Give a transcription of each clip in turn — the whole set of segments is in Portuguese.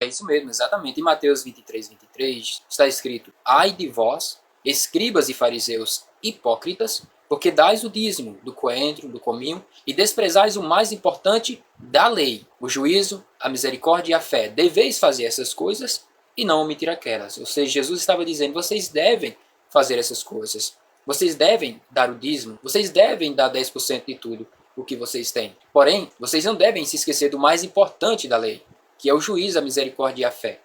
É isso mesmo, exatamente. Em Mateus 23 está escrito: Ai de vós, escribas e fariseus hipócritas, porque dais o dízimo do coentro, do cominho, e desprezais o mais importante da lei, o juízo, a misericórdia e a fé. Deveis fazer essas coisas e não omitir aquelas. Ou seja, Jesus estava dizendo: vocês devem fazer essas coisas. Vocês devem dar o dízimo, vocês devem dar 10% de tudo o que vocês têm. Porém, vocês não devem se esquecer do mais importante da lei, que é o juízo, a misericórdia e a fé.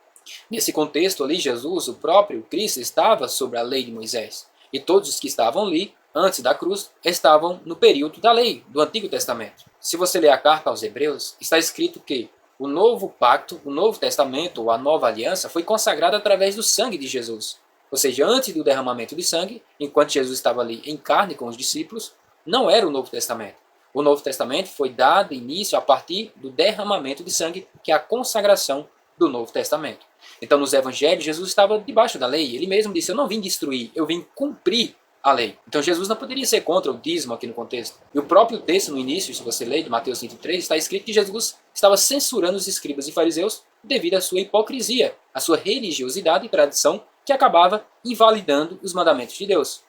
Nesse contexto ali, Jesus, o próprio Cristo, estava sobre a lei de Moisés. E todos os que estavam ali, antes da cruz, estavam no período da lei, do Antigo Testamento. Se você ler a carta aos Hebreus, está escrito que o novo pacto, o novo testamento, ou a nova aliança, foi consagrado através do sangue de Jesus. Ou seja, antes do derramamento de sangue, enquanto Jesus estava ali em carne com os discípulos, não era o Novo Testamento. O Novo Testamento foi dado início a partir do derramamento de sangue, que é a consagração do Novo Testamento. Então, nos Evangelhos, Jesus estava debaixo da lei. Ele mesmo disse: eu não vim destruir, eu vim cumprir a lei. Então, Jesus não poderia ser contra o dízimo aqui no contexto. E o próprio texto, no início, se você ler, de Mateus 23, está escrito que Jesus estava censurando os escribas e fariseus devido à sua hipocrisia, à sua religiosidade e tradição, que acabava invalidando os mandamentos de Deus.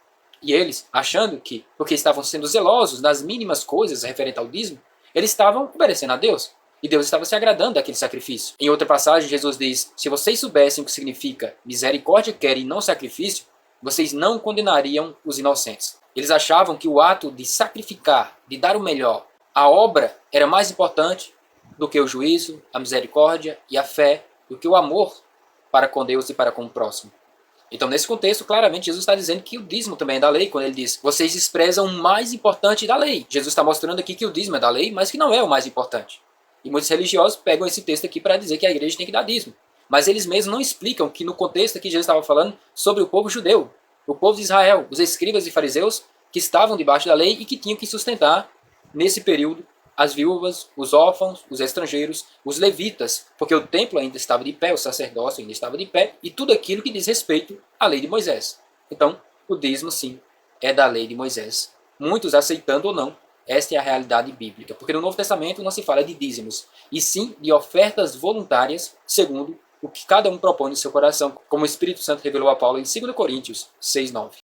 E eles, achando que, porque estavam sendo zelosos nas mínimas coisas referentes ao dízimo, eles estavam obedecendo a Deus. E Deus estava se agradando daquele sacrifício. Em outra passagem, Jesus diz: se vocês soubessem o que significa misericórdia quer e não sacrifício, vocês não condenariam os inocentes. Eles achavam que o ato de sacrificar, de dar o melhor, a obra era mais importante do que o juízo, a misericórdia e a fé, do que o amor para com Deus e para com o próximo. Então, nesse contexto, claramente, Jesus está dizendo que o dízimo também é da lei, quando ele diz: vocês desprezam o mais importante da lei. Jesus está mostrando aqui que o dízimo é da lei, mas que não é o mais importante. E muitos religiosos pegam esse texto aqui para dizer que a igreja tem que dar dízimo. Mas eles mesmos não explicam que no contexto aqui Jesus estava falando sobre o povo judeu, o povo de Israel, os escribas e fariseus que estavam debaixo da lei e que tinham que sustentar, nesse período, as viúvas, os órfãos, os estrangeiros, os levitas, porque o templo ainda estava de pé, o sacerdócio ainda estava de pé, e tudo aquilo que diz respeito à lei de Moisés. Então, o dízimo, sim, é da lei de Moisés. Muitos aceitando ou não, esta é a realidade bíblica, porque no Novo Testamento não se fala de dízimos, e sim de ofertas voluntárias, segundo o que cada um propõe no seu coração, como o Espírito Santo revelou a Paulo em 2 Coríntios 6:9.